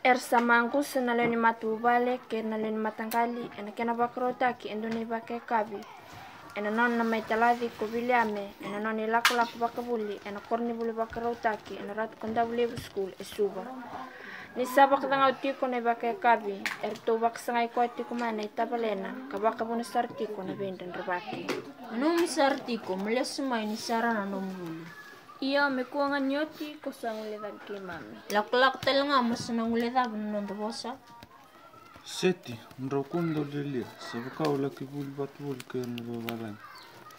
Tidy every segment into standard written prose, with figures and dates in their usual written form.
Ersamangu senaleni matubale ke naleni matanggali ena kena bakrotaki endoni bake kabi ena non na maitaladi ko biliame ena non ilaku laku bakabuli ena korni buli bakrotaki ena rat konda buli school esuba ni sabak tanga utiko na bake kabi erto bak sangai ko tiko mana itabalena kabaka buni sartiko na benden rebaki num sartiko mlesma ini sarana nombulu. Iya mekuanga nyoti ko sangule daki mami. Lak telanga masana ngule dab nondo bosa. Seti nrokundo lelia sabaka ula kibuli batul ke nbabalan.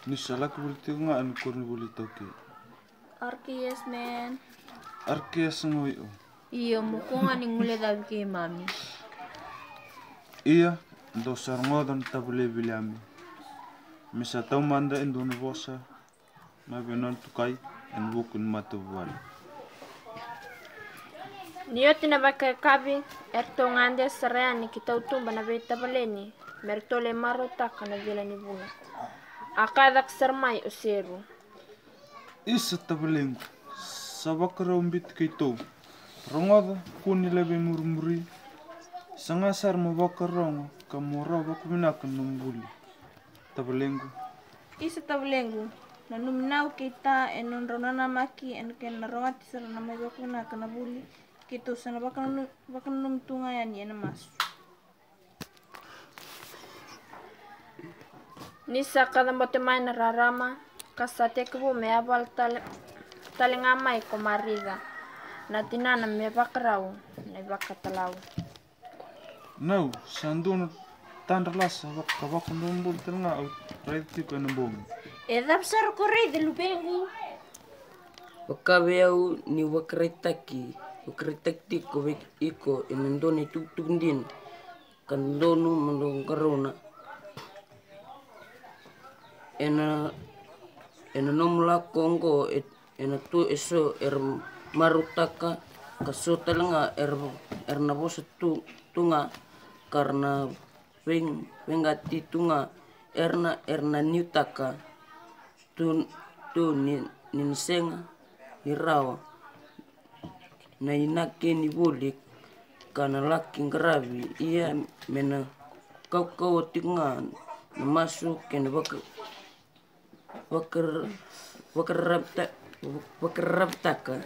Ni salak buli tinga an korni buli toke. Arkies men. Arkies ngoyo. Iya mekuanga ni ngule dab ki mami. Iya dosar ngodon tabule biliami. Misa tau manda endone bosa. Mabenon tukai en bukun matuwal. Niyoti na baka kabi erto ngande sareani kita utumba na beta baleni merto le maro taka na vila ni bunga. Akadak sermai useru. Isa tabalengu sabakara umbit kaito. Rongoda kuni lebe murmuri. Sangasar mabakarongo kamora bakuminakan numbuli. Tabalengu. Isa tabalengu. Nanuminau kita enon ronana maki en ken rawati sarana mabakuna kana buli kita sana bakan numtunga yani ena mas. Nisa kada bote maina rarama kasate kubu me abal talenga mai ko marida. Natinana me bakrau ne bakatalau. No, sandun tandalas kabakon numbul tanga raiti ko nambong. Edap sar korei de lubengu. Wakaweu ni wakretaki ko iko inendone tukundin kandonu mandong karona ena nomla kongo ena tu eso marutaka kasotalanga nabos tunga karena wengati tunga erna niutaka tu ninsenga nirawa na inake ni bolik kana laking gravi ia mena kau tinga na masuk kena wakaraptaka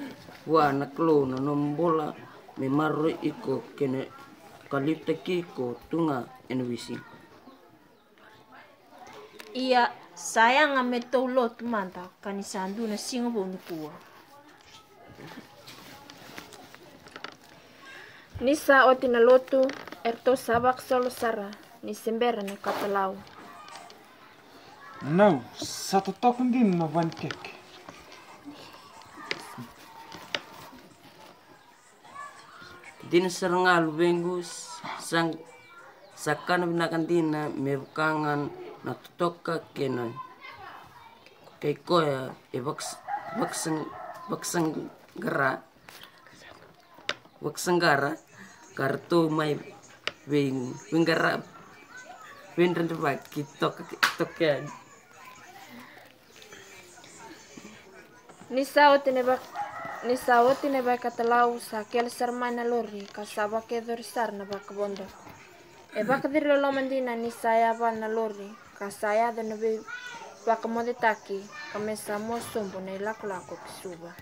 wa naklo na nombola me marro iko kena kalipta kiko tunga enwisi. Iya sayang ame tolot manta kanisandu na singa bonukua. Nisa otina lotu erto sabak solo sara ni sembera ne katalau. No, satu tokundin na van kek. Din serengal bengus sang sakan binakantina me bukangan na tutoka kena kay koya baksang gara kartu may winggara windran bak toka Nisa otine bak katalau sa kel sermana lori kasaba ke dorsar na bak bondo. E bak dirlo lomandina nisa ya bal na lori kasaya de nabe bak modetaki kamesa mo sombo na ilako kisuba.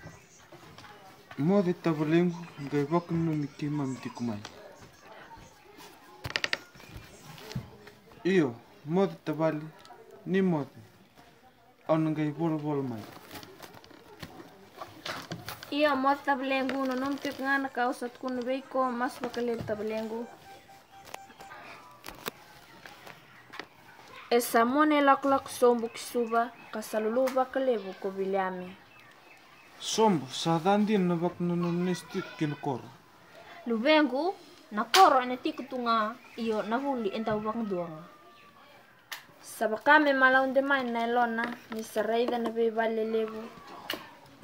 Mode tabalengu ngai bakun ni kimam tikumai. Iyo, mode tabali ni mode. On ngai bol mai. Iya mod tabalengu no nompik ngana kausat kun beiko mas bakalil tabalengu. Esa mone laklak sombo kisuba kasalulu bakalebu ko biliame. Sombo sadandin na bak nunistik kinokoro. Lubengu nakoro ene tikutunga iyo nabuli entau bang duanga. Sabakame malaun de main na elona ni saraida na be balelebu.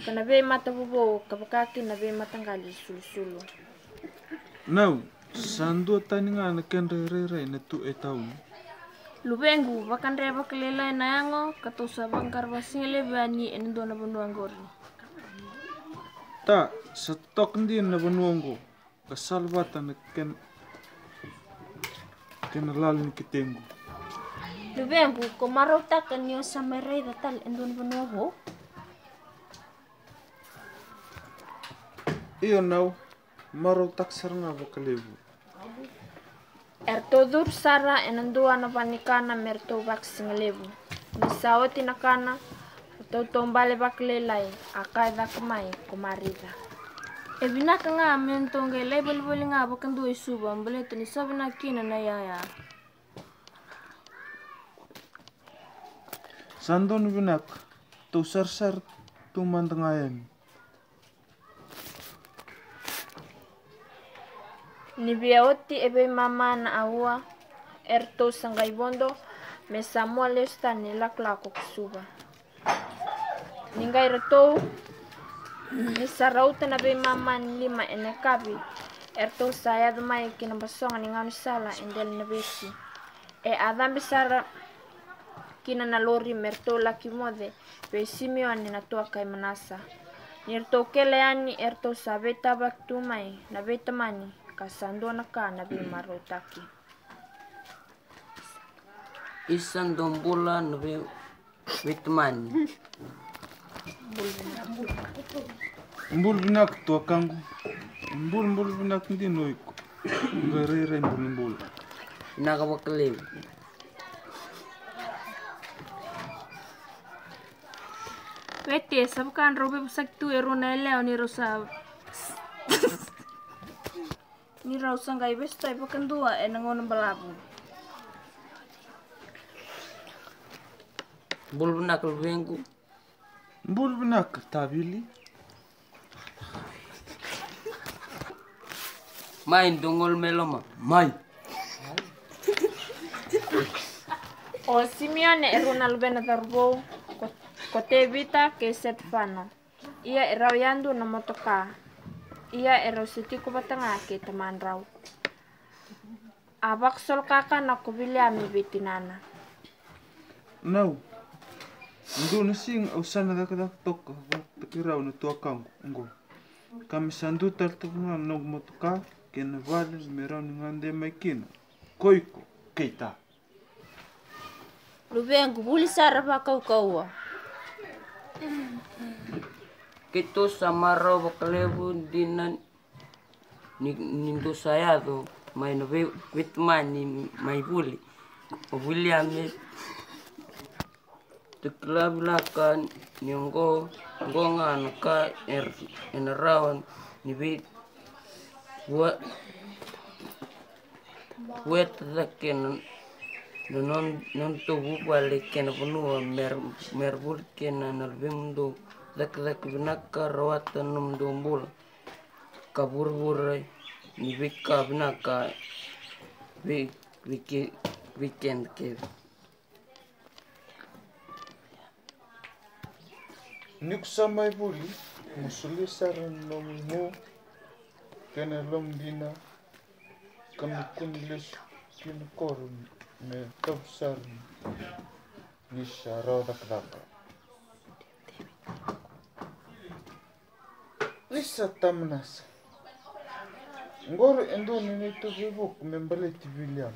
Kana be mata bubo kabakaki na be matanggali sulu. No, sandu taninga na kenre na tu etaun. Lubengu bakan reba kelela na yango katosa bangkar basile bani ene dona bunuang gori. Ta sa tok din na banuanggo Kasalvata na kena lalu ni kitengu. Lubengu, ko marotaka niyo sa meray datal endun benuho. Iyo nau marotak saranga bakalebu. Ertodur sara enandua na panikana merto vaksing lebu. Misao tinakana tombale baklelai akai dakmai kumarida. Ebinaka nga mentonge label boli nga bakandu isuba mbeleto ni sabina kina na yaya. Sandon binak tu sar tu mandangayan. Ni biaoti ebe mama na awa erto sangai bondo me samua lesta ni laklako kusuba. Ningai reto ni sarauta na be mama ni lima enekabi erto saya dumai kina basonga ni nganu sala endel na besi. E adam besara kina na lori merto laki mode be Simeon na tua kai manasa. Nirto keleani erto sabeta baktumai na betamani kasando na ka na be marotaki. Isan dombula na betamani. Mbul binak tua kangu. Mbul binak hindi noiko. Garera mbul. Nakabakalebu. Wete sabkan robe busak tu erona leo ni rosa. Ni rosa ngai besta bakandua enangon balabu. Mbul binak lubengu. Mbul binak tabili. Main dongol meloma. Mai. O Simeon erona lubena darbo kote vita ke setfano. Ia erau yandu na motoka. Ia erau sitiku batanga ke teman rau. Abak sol kaka na kubiliami betinana. Nau. Ndo nasing ausana dak tok takirau na tua kangu. Ngo. Kami sandu tartuna no motoka kena vale merau ngande maikina. Koiko keita. Lubengu buli sara bakau. Kito samaro bakalebu dinan nindo sayado mai no betamani mai buli. William Tuklabilakan nyongo ngonga ka enarawan ni bit buat daken non to bubale ken bunua merbul ken nalbimdo dak binaka rawatan num dombul kabur ni bika binaka weekend ke Niksa mai buli, musuli saran nomu kena lomdina kami kunlis kina korun me tabsar ni sharo dakdaka. Lisa tamnas. Ngor endo ni tu bibuk membaleti William.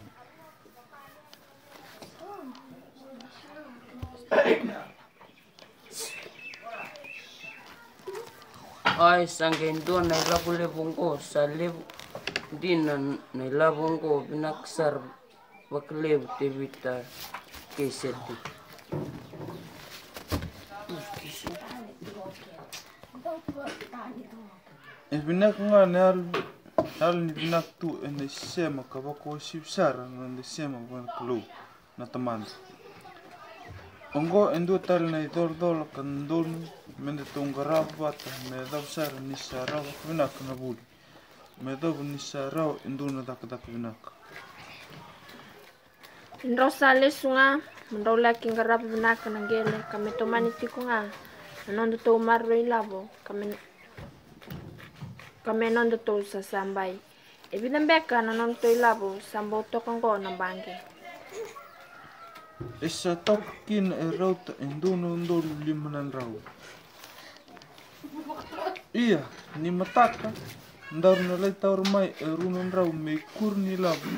Ay sangendo na ilabule bongo sa lebu dinan na ilabongo binaksar baklebu tebita keseti. Binak nga hal ni binak tu ene sema kabako sipsara na sema wan klo na taman. Ongo endo tal na idol kandol mende tongara bata me dabsar ni sara binak na bul. Me dab ni sara endo na dak binak. Rosales nga mendola kingarap binak na gele kami tomani tiku nga nondo to marro ilabo kami nondo to sa sambai. Ebidan beka na nondo to ilabo sambo to kango na bange. Esa tokin rauta endono ndol limanan rau. Iya, ni mataka Ndar na lai taur mai runon rau me kurni labu.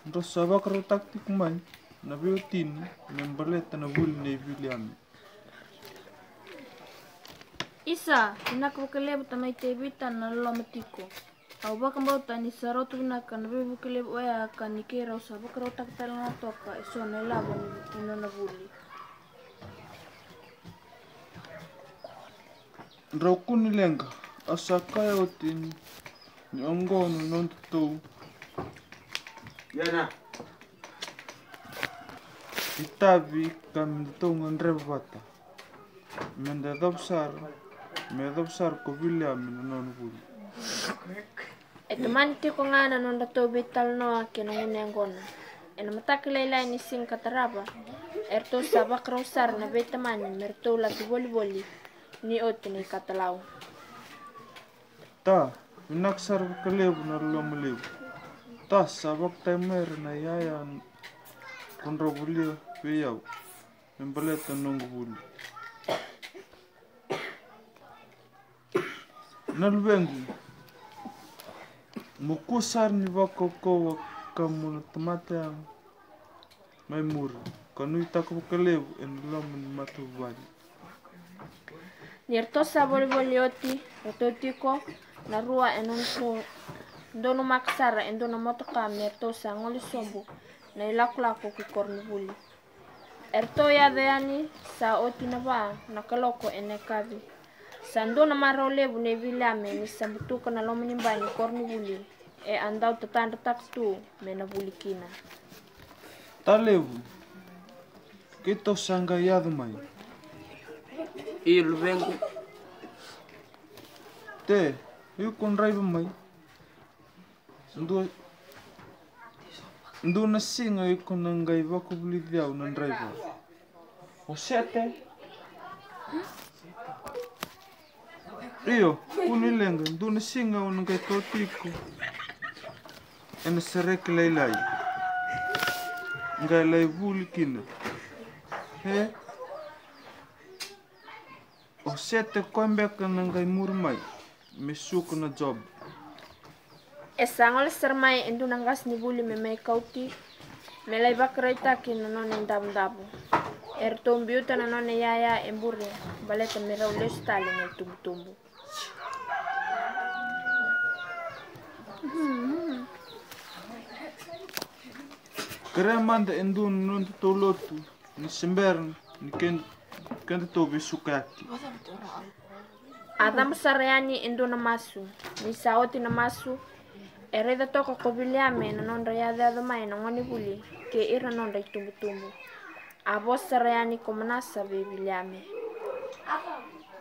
Ndo sabak ro taktik mai na biotin membaleta na bul ne William. Isa, tinak bukelebu tamai tebita na lomatiko. Au bakang bauta ni sarotu nakan be bukelebu ya kan nikera sabak ro tak talana toka isona labu ni na buli. Rauku ni lenga asakaya otin ni ongo no non tu. Yana. Itabi kam tungan rebata. Mendadopsar ko William no non buli. Teman ti ko nga non dato bital no kinong ngona. Ena matakilay ni sing kataraba. Erto sabak rosar na betaman merto la boli ni ot ni katalaw. Ta naksar kalebu na lomalebu. Ta sabak timer na yayan kondro buli peyau. Membaleta nongo buli. Nalwengu mukusar ni wako ko kamu tomate mai mur kanu itaku kalebu en lomun matu bali. Nierto sa boli oti rototiko na rua enonso dono maksara endono motoka nierto sa ngoli sombu na ilaku ki korni buli. Erto ya deani sa oti na ba na kaloko enekavi. Sando na maro lebu ne Williame ni sambutuka na lomani bani korni buli e andau tatanda taktu me na buli kina. Talebu kito sanga yadu mai. Lubengu. Te yu kon raiba mai. Ndu na singa yu kon nangai wako buli diau nan raiba. O sete. Iyo, kunilenga, ndu na singa o nangai totiko. Ena serek lailai. Ngai lai buli kina. He? O sete kwambeka nangai murmai. Mesuko na job. Esangol sermai endu nangas ni buli me mai kauti. Me lai bakraita ki no non dabu. Erto mbiuta na non yaya embure. Baleta me raule stali na tumbu. Kremanda endu non tolotu. Ni sembern ni kende tobi sukaki. Adam sareani endu na masu. Ni saoti na masu. Ereda toko ko Williame na non raya da mai na ngoni buli ke ira non dai tumbu. Abo sareani ko manasa be Williame.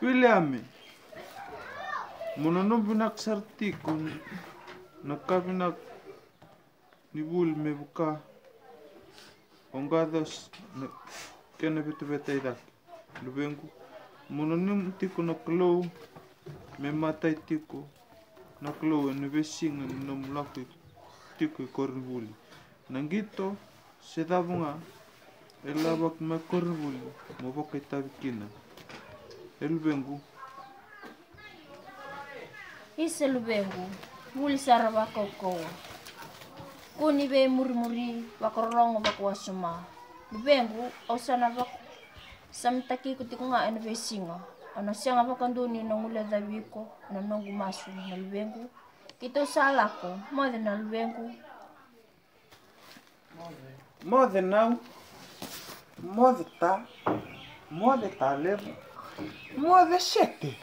Williame. Monono binak sarti kon nakabinak ni bul me buka. Ongados kena betu idak. Lubengu. Mononim tiko na klo me matai tiko. Na klo ene besinga no mulaku tiko kornbuli. Nangito sedabunga elabak me kornbuli mo bokai tabikina. Lubengu. Isa Lubengu, muli sara wako. Kuni be muri wakorolongo bakwa suma. Lubengu osana bak samtaki kutiko nga ene besinga. Ana sianga bakanduni na ngule dhabiko na nongu masu na Lubengu. Kito salako, mode na Lubengu. Mode now. Mode ta levo. Mode sete.